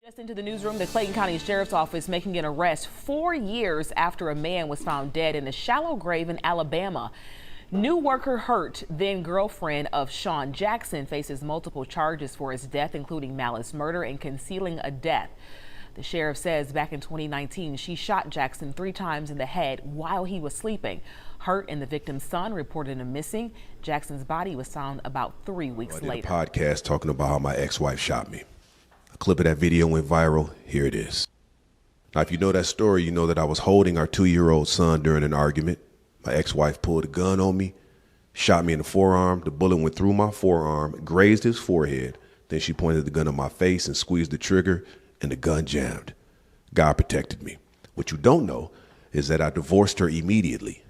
Just into the newsroom, the Clayton County Sheriff's Office making an arrest 4 years after a man was found dead in a shallow grave in Alabama. New worker Hurt, then girlfriend of Sean Jackson, faces multiple charges for his death, including malice murder and concealing a death. The sheriff says back in 2019, she shot Jackson 3 times in the head while he was sleeping. Hurt and the victim's son reported him missing. Jackson's body was found about 3 weeks later. I did a podcast talking about how my ex-wife shot me. A clip of that video went viral. Here it is. Now, if you know that story, you know that I was holding our 2-year-old son during an argument. My ex-wife pulled a gun on me, shot me in the forearm. The bullet went through my forearm, grazed his forehead. Then she pointed the gun at my face and squeezed the trigger, and the gun jammed. God protected me. What you don't know is that I divorced her immediately.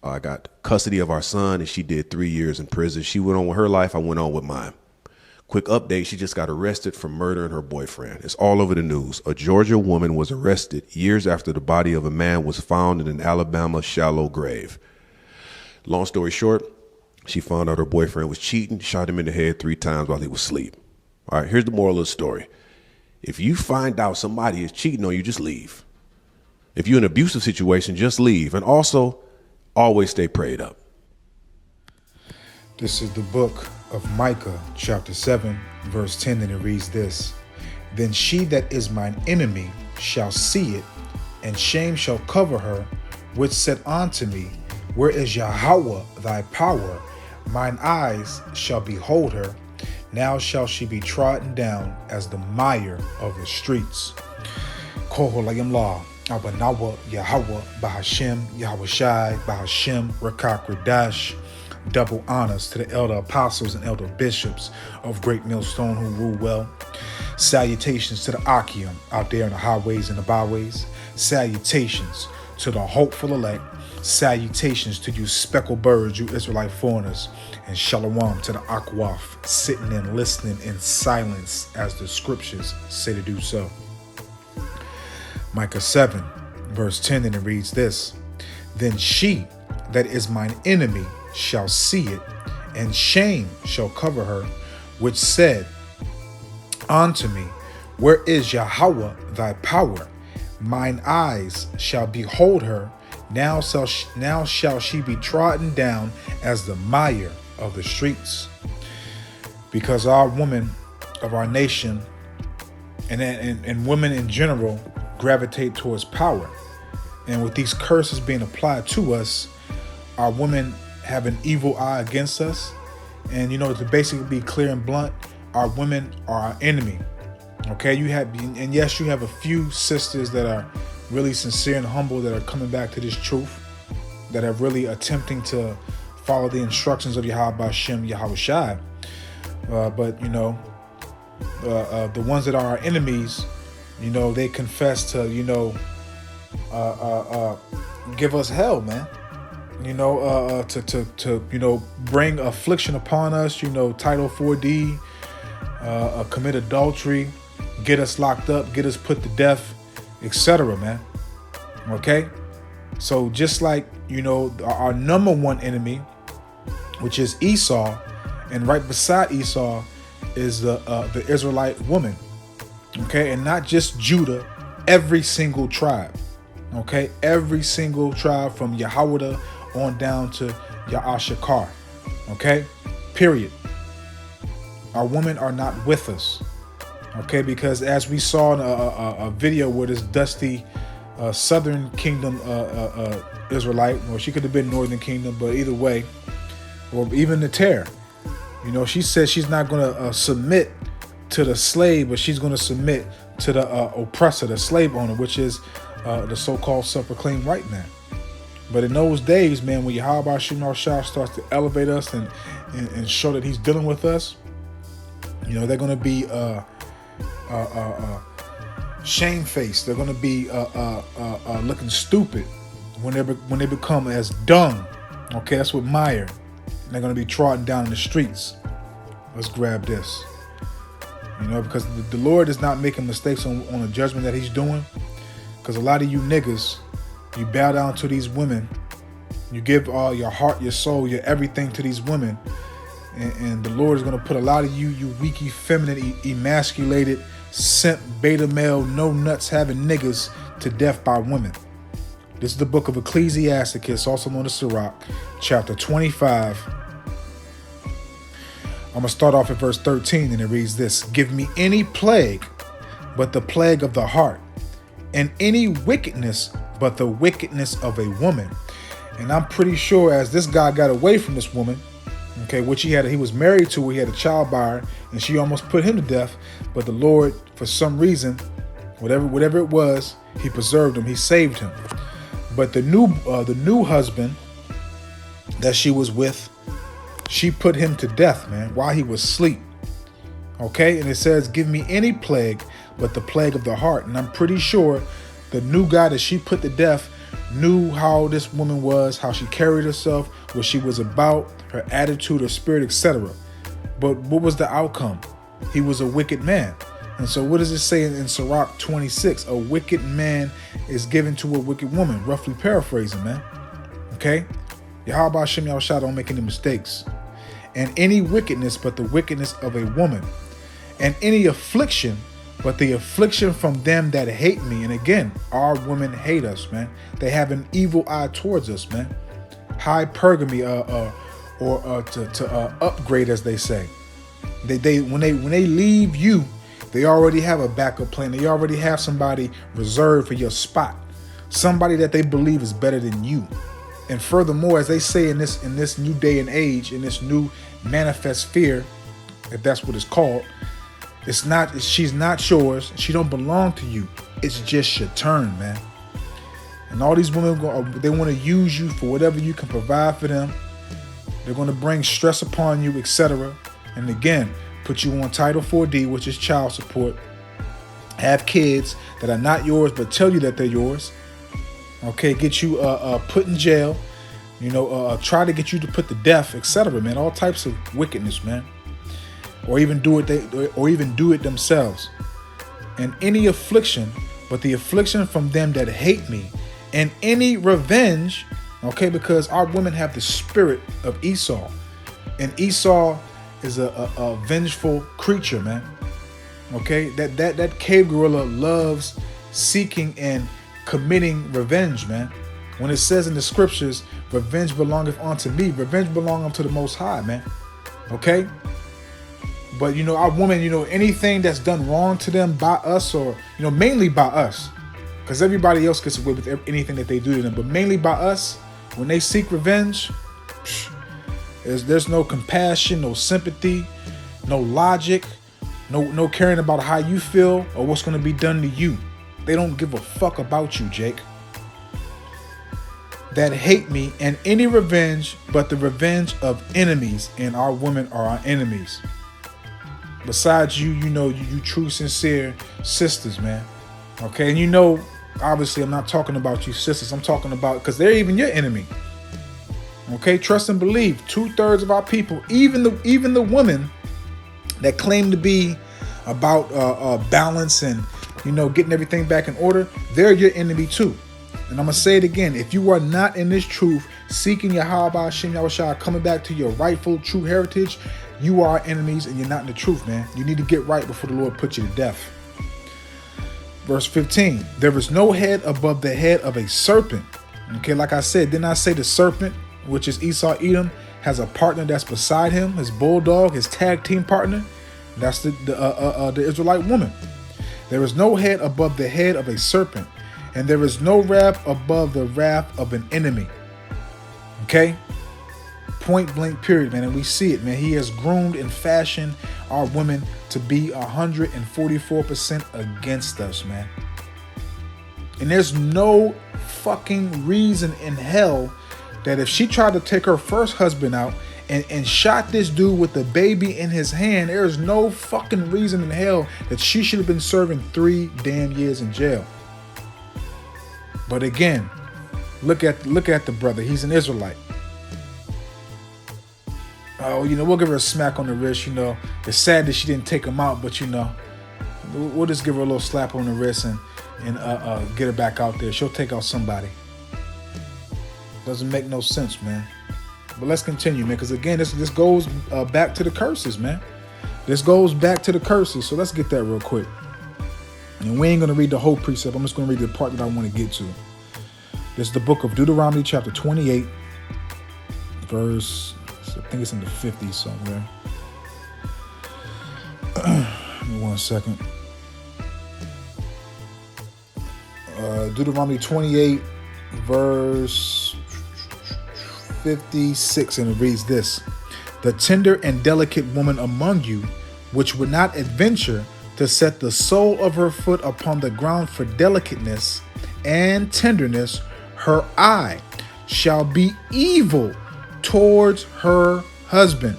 I got custody of our son, and she did 3 years in prison. She went on with her life. I went on with mine. Quick update, she just got arrested for murdering her boyfriend. It's all over the news. A Georgia woman was arrested years after the body of a man was found in an Alabama shallow grave. Long story short, she found out her boyfriend was cheating, shot him in the head 3 times while he was asleep. All right, here's the moral of the story. If you find out somebody is cheating on you, just leave. If you're in an abusive situation, just leave. And also, always stay prayed up. This is the book of Micah, chapter 7, verse 10, and it reads this. Then she that is mine enemy shall see it, and shame shall cover her, which said unto me, Where is Yahweh thy power? Mine eyes shall behold her. Now shall she be trodden down as the mire of the streets. Koholayim La, Abanawa, Yahweh, Bahashem, Yahweh Shai, Bahashem, Rakak Radash. Double honors to the elder apostles and elder bishops of Great Millstone who rule well. Salutations to the Achium out there in the highways and the byways. Salutations to the hopeful elect. Salutations to you speckled birds, you Israelite foreigners. And shalom to the Akwaf, sitting and listening in silence as the scriptures say to do so. Micah 7, verse 10, and it reads this. Then she that is mine enemy shall see it, and shame shall cover her, which said unto me, Where is Yahweh thy power? Mine eyes shall behold her. Now shall she be trodden down as the mire of the streets. Because our women of our nation and women in general gravitate towards power. And with these curses being applied to us, our women have an evil eye against us. And, to basically be clear and blunt, our women are our enemy. Okay, you have a few sisters that are really sincere and humble that are coming back to this truth, that are really attempting to follow the instructions of Yahweh Hashem, Yahweh Shai. But the ones that are our enemies, they confess to, give us hell, man. To bring affliction upon us, Title 4D, commit adultery, get us locked up, get us put to death, etc., man. Okay? So just like, our number one enemy, which is Esau, and right beside Esau is the Israelite woman. Okay? And not just Judah, every single tribe. Okay? Every single tribe from Yahweh on down to Ya'ashakar. Okay? Period. Our women are not with us. Okay? Because as we saw in a video where this dusty southern kingdom Israelite, well, she could have been northern kingdom, but either way, or even the Terror, she says she's not going to submit to the slave, but she's going to submit to the oppressor, the slave owner, which is the so-called self-proclaimed white man. But in those days, man, when Yahweh Shemar Shah starts to elevate us and show that he's dealing with us, they're going to be shamefaced. They're going to be looking stupid when they become as dung. Okay, that's what mire. And they're going to be trodden down in the streets. Let's grab this. Because the Lord is not making mistakes on the judgment that he's doing. Because a lot of you niggas, you bow down to these women. You give all your heart, your soul, your everything to these women. And the Lord is going to put a lot of you weak, effeminate, emasculated, sent beta male, no nuts having niggas to death by women. This is the book of Ecclesiasticus, also known as Sirach, chapter 25. I'm going to start off at verse 13, and it reads this: Give me any plague but the plague of the heart, and any wickedness but the wickedness of a woman. And I'm pretty sure as this guy got away from this woman, okay, which he was married to, he had a child by her, and she almost put him to death, but the Lord, for some reason, whatever it was, he preserved him, he saved him. But the new husband that she was with, she put him to death, man, while he was asleep. Okay, and it says, give me any plague but the plague of the heart. And I'm pretty sure the new guy that she put to death knew how this woman was, how she carried herself, what she was about, her attitude, her spirit, etc. But what was the outcome? He was a wicked man. And so what does it say in Sirach 26? A wicked man is given to a wicked woman. Roughly paraphrasing, man. Okay? Yahweh Shem Yahushua don't make any mistakes. And any wickedness but the wickedness of a woman. And any affliction but the affliction from them that hate me. And again, our women hate us, man. They have an evil eye towards us, man. Hypergamy, to upgrade, as they say. They when they leave you, they already have a backup plan. They already have somebody reserved for your spot. Somebody that they believe is better than you. And furthermore, as they say in this new day and age, in this new manifest sphere, if that's what it's called, she's not yours. She don't belong to you. It's just your turn, man. And all these women, they want to use you for whatever you can provide for them. They're going to bring stress upon you, etc. And again, put you on Title 4D, which is child support. Have kids that are not yours, but tell you that they're yours. Okay, get you put in jail. Try to get you to put to death, etc. Man, all types of wickedness, man. Or even do it themselves. And any affliction, but the affliction from them that hate me, and any revenge, okay, because our women have the spirit of Esau, and Esau is a vengeful creature, man. Okay, that cave gorilla loves seeking and committing revenge, man. When it says in the scriptures, revenge belongeth unto me, revenge belongeth unto the Most High, man. Okay. But, our women, anything that's done wrong to them by us, or, mainly by us, because everybody else gets away with anything that they do to them, but mainly by us, when they seek revenge, there's no compassion, no sympathy, no logic, no caring about how you feel or what's going to be done to you. They don't give a fuck about you, Jake. That hate me, and any revenge but the revenge of enemies, and our women are our enemies. Besides you, you true, sincere sisters, man. Okay, and obviously I'm not talking about you sisters. I'm talking about, because they're even your enemy. Okay, trust and believe. 2/3 of our people, even the women that claim to be about balance and getting everything back in order, they're your enemy too. And I'm gonna say it again: if you are not in this truth, seeking Yahweh Shem Yahushua, coming back to your rightful true heritage, you are enemies and you're not in the truth, man. You need to get right before the Lord puts you to death. Verse 15, there is no head above the head of a serpent. Okay, like I said, didn't I say the serpent, which is Esau Edom, has a partner that's beside him, his bulldog, his tag team partner? That's the Israelite woman. There is no head above the head of a serpent, and there is no wrath above the wrath of an enemy. Okay? Point blank period, man. And we see it, man. He has groomed and fashioned our women to be 144% against us, man. And there's no fucking reason in hell that if she tried to take her first husband out and shot this dude with the baby in his hand, there is no fucking reason in hell that she should have been serving 3 damn years in jail. But again, look at the brother. He's an Israelite. Oh, we'll give her a smack on the wrist, It's sad that she didn't take him out, but, we'll just give her a little slap on the wrist and get her back out there. She'll take out somebody. Doesn't make no sense, man. But let's continue, man, because again, this goes back to the curses, man. This goes back to the curses, so let's get that real quick. And we ain't going to read the whole precept. I'm just going to read the part that I want to get to. This is the book of Deuteronomy chapter 28, verse, I think it's in the 50s somewhere. Give me 1 second. Deuteronomy 28, verse 56, and it reads this. The tender and delicate woman among you, which would not adventure to set the sole of her foot upon the ground for delicateness and tenderness, her eye shall be evil towards her husband.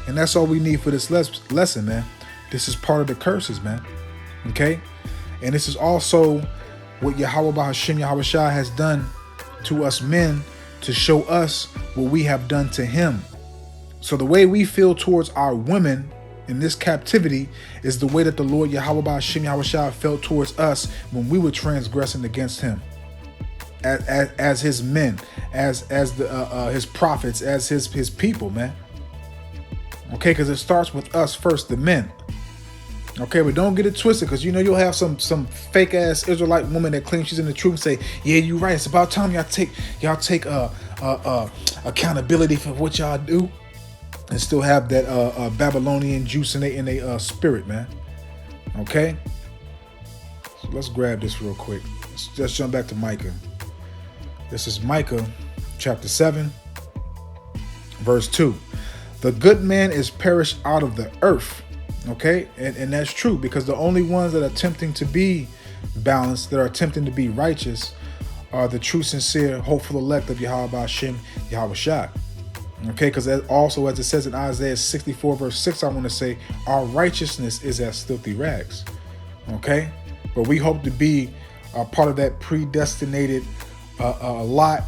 And that's all we need for this lesson, man. This is part of the curses, man. Okay? And this is also what Yahweh Bahashim Yahweh Shai has done to us men to show us what we have done to him. So the way we feel towards our women in this captivity is the way that the Lord Yahweh Bahashim Yahweh Shai felt towards us when we were transgressing against him. As his men, as his prophets, as his people, man. Okay, because it starts with us first, the men. Okay, but don't get it twisted, because you'll have some fake ass Israelite woman that claims she's in the truth and say, yeah, you're right. It's about time y'all take accountability for what y'all do, and still have that Babylonian juice in their spirit, man. Okay, so let's grab this real quick. Let's just jump back to Micah. This is Micah chapter 7, verse 2. The good man is perished out of the earth. Okay, and that's true, because the only ones that are attempting to be balanced, that are attempting to be righteous, are the true, sincere, hopeful elect of Yahweh Hashem, Yahweh Shai. Okay, because also, as it says in Isaiah 64, verse 6, I want to say, our righteousness is as filthy rags. Okay, but we hope to be a part of that predestinated lot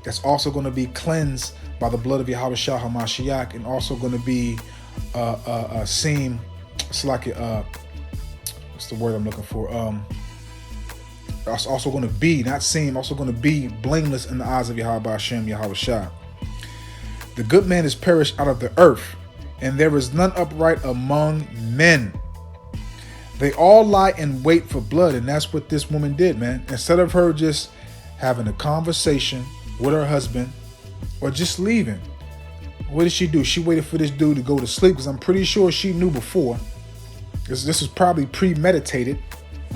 that's also going to be cleansed by the blood of Yahweh Shai HaMashiach, and also going to be seen. It's like what's the word I'm looking for? Also going to be, not seem, also going to be blameless in the eyes of Yahweh Hashem, Yahweh Shai. The good man is perished out of the earth, and there is none upright among men. They all lie in wait for blood, and that's what this woman did, man. Instead of her just having a conversation with her husband or just leaving, what did she do? She waited for this dude to go to sleep, because I'm pretty sure she knew before. This is probably premeditated.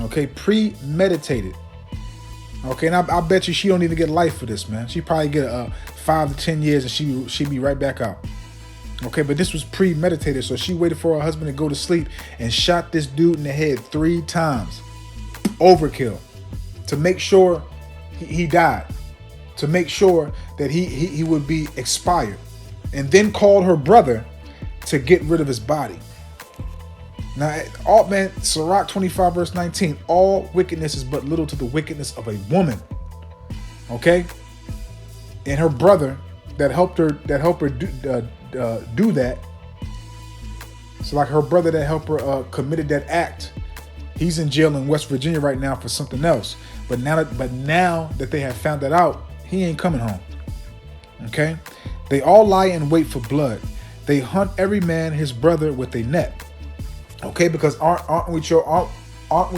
Okay, premeditated. Okay, and I bet you she don't even get life for this, man. She probably get 5 to 10 years, and she'd be right back out. Okay, but this was premeditated, so she waited for her husband to go to sleep and shot this dude in the head 3 times. Overkill. To make sure he died. To make sure that he would be expired. And then called her brother to get rid of his body. Now, Sirach 25 verse 19, all wickedness is but little to the wickedness of a woman. Okay? And her brother that helped her do that. So like her brother that helped her committed that act, he's in jail in West Virginia right now for something else. But now that they have found that out, he ain't coming home. Okay? They all lie in wait for blood. They hunt every man his brother with a net. Okay, because aren't we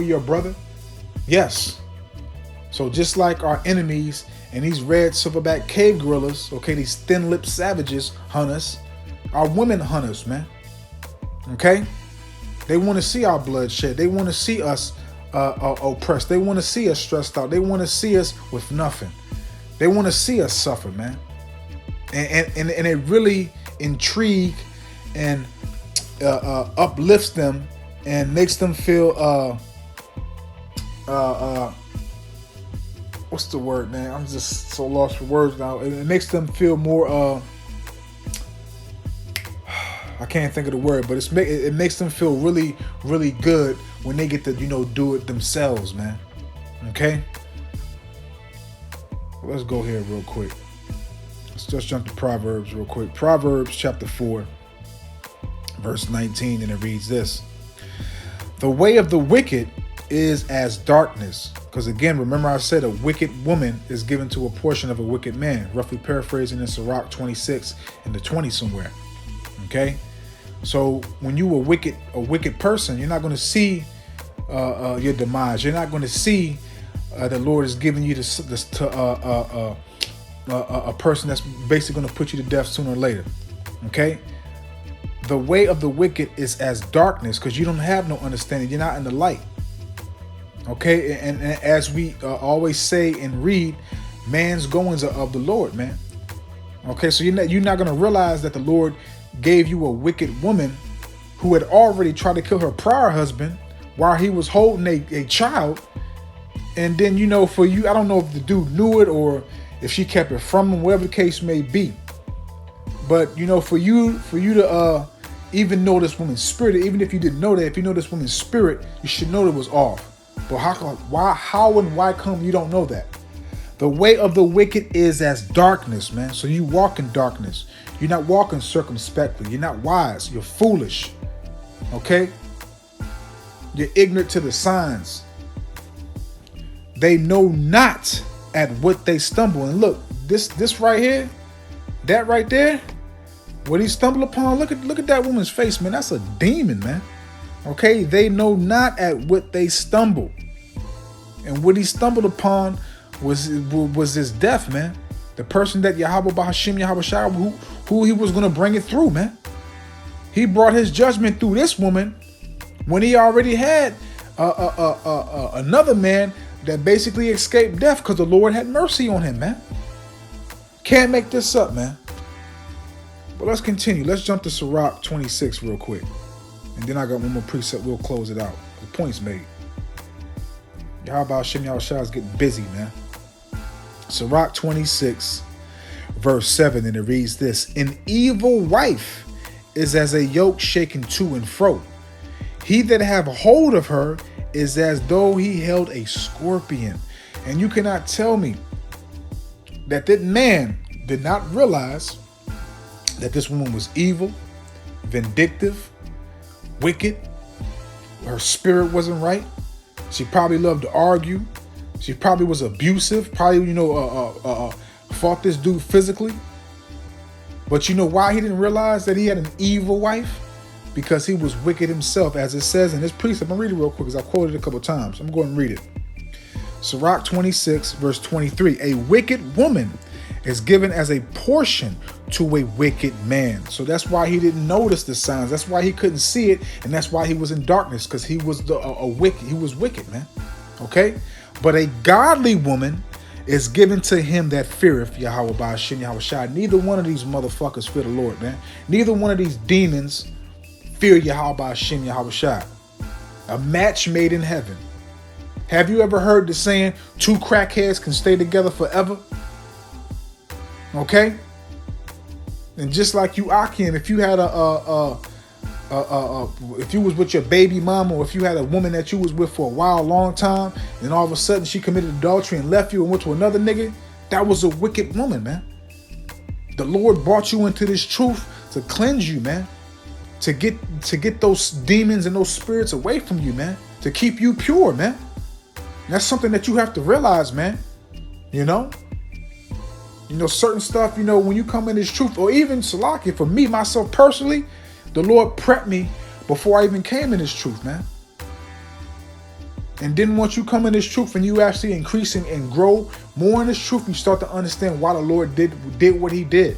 your brother? Yes. So just like our enemies and these red silverback cave gorillas, okay, these thin-lipped savages hunt us, our women hunt us, man. Okay? They want to see our bloodshed. They want to see us oppressed. They want to see us stressed out. They want to see us with nothing. They want to see us suffer, man. And it really intrigue and uplifts them and makes them feel what's the word, man? I'm just so lost for words now. It makes them feel more I can't think of the word, but it makes them feel really, really good when they get to do it themselves, man. Okay, let's go here real quick. Let's just jump to Proverbs real quick. Proverbs chapter 4, verse 19, and it reads this. The way of the wicked is as darkness. Because again, remember I said a wicked woman is given to a portion of a wicked man. Roughly paraphrasing in Sirach 26 and the 20 somewhere. Okay? So when you a wicked person, you're not going to see your demise. You're not going to see the Lord is giving you a person that's basically going to put you to death sooner or later. Okay? The way of the wicked is as darkness, because you don't have no understanding. You're not in the light. Okay? And as we always say and read, man's goings are of the Lord, man. Okay? So you're not going to realize that the Lord gave you a wicked woman who had already tried to kill her prior husband while he was holding a child. And then, for you, I don't know if the dude knew it or if she kept it from him, whatever the case may be. But, for you to even know this woman's spirit, even if you didn't know that, if you know this woman's spirit, you should know it was off. But how and why come you don't know that? The way of the wicked is as darkness, man. So you walk in darkness. You're not walking circumspectly. You're not wise. You're foolish. Okay? You're ignorant to the signs. They know not at what they stumble. And look, this right here, that right there, what he stumbled upon, look at that woman's face, man. That's a demon, man. Okay? They know not at what they stumble. And what he stumbled upon was his death, man. The person that Yahweh Bahashim Yahweh Shai, who he was going to bring it through, man. He brought his judgment through this woman when he already had another man that basically escaped death because the Lord had mercy on him, man. Can't make this up, man. But let's continue. Let's jump to Sirach 26 real quick. And then I got one more precept. We'll close it out. The point's made. Yahweh Hashem Yahweh Shai is getting busy, man. Sirach 26, verse 7, and it reads this: An evil wife is as a yoke shaken to and fro. He that have hold of her is as though he held a scorpion. And you cannot tell me that that man did not realize that this woman was evil, vindictive, wicked. Her spirit wasn't right. She probably loved to argue. She probably was abusive. Probably, fought this dude physically. But you know why he didn't realize that he had an evil wife? Because he was wicked himself, as it says in this precept. I'm going to read it real quick because I quoted it a couple times. I'm going to read it. Sirach 26, verse 23. A wicked woman is given as a portion to a wicked man. So that's why he didn't notice the signs. That's why he couldn't see it. And that's why he was in darkness, because he was wicked. He was wicked, man. Okay? But a godly woman is given to him that feareth Yahweh Ba'ashem Yahweh Shai. Neither one of these motherfuckers fear the Lord, man. Neither one of these demons fear Yahweh Ba'ashem Yahweh Shai. A match made in heaven. Have you ever heard the saying, two crackheads can stay together forever? Okay? And just like you, Akim, if you had if you was with your baby mama, or if you had a woman that you was with for a while, long time, and all of a sudden she committed adultery and left you and went to another nigga, that was a wicked woman, man. The Lord brought you into this truth to cleanse you, man. To get those demons and those spirits away from you, man. To keep you pure, man. And that's something that you have to realize, man. Certain stuff, when you come in this truth, or even Salaki, for me, myself personally, the Lord prepped me before I even came in this truth, man. And then once you come in this truth and you actually increase and grow more in this truth, you start to understand why the Lord did what he did.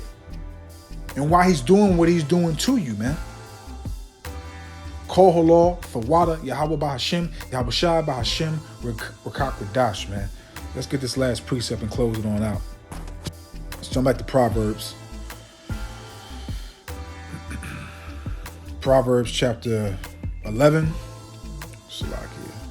And why he's doing what he's doing to you, man. Kol Halal, Fawada, Yahweh Bahashim, Yahweh Shai Bahashim, Rakak Radash, man. Let's get this last precept and close it on out. Let's jump back to Proverbs. Proverbs chapter 11.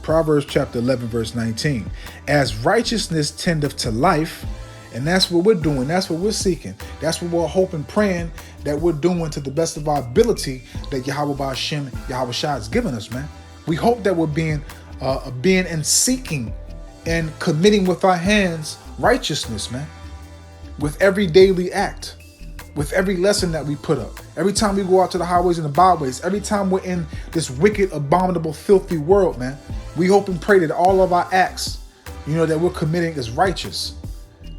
Proverbs chapter 11, verse 19. As righteousness tendeth to life, and that's what we're doing. That's what we're seeking. That's what we're hoping, praying that we're doing to the best of our ability that Yahweh Ba'ashem, Yahweh Shai has given us, man. We hope that we're being and seeking and committing with our hands righteousness, man. With every daily act, with every lesson that we put up, every time we go out to the highways and the byways, every time we're in this wicked, abominable, filthy world, man, we hope and pray that all of our acts, that we're committing is righteous.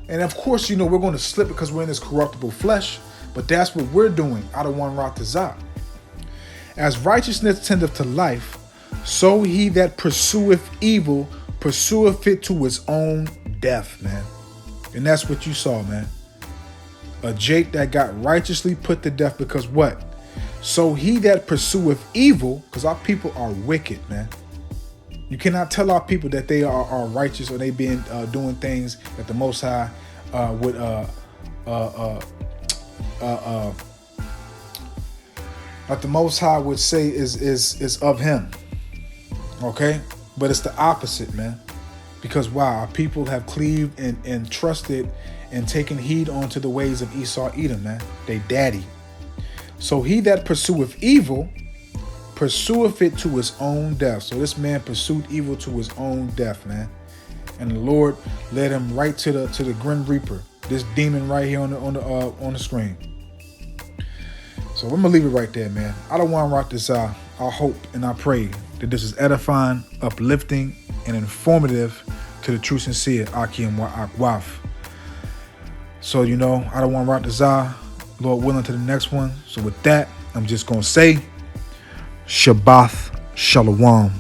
And of course, we're going to slip because we're in this corruptible flesh, but that's what we're doing out of one Ratazah. As righteousness tendeth to life, So he that pursueth evil pursueth it to his own death, man. And that's what you saw, man. A Jake that got righteously put to death because what? So he that pursueth evil, because our people are wicked, man. You cannot tell our people that they are righteous or they been doing things that the Most High would like the Most High would say is of him. Okay? But it's the opposite, man. Because wow, our people have cleaved and trusted and taken heed onto the ways of Esau Edom, man. They daddy. So he that pursueth evil pursueth it to his own death. So this man pursued evil to his own death, man. And the Lord led him right to the Grim Reaper, this demon right here on the screen. So I'm gonna leave it right there, man. I don't want to rock this out. I hope and I pray that this is edifying, uplifting, and informative to the true sincere Aki and Waf. So I don't want to rock this out. Lord willing, to the next one. So with that, I'm just gonna say Shabbat Shalom.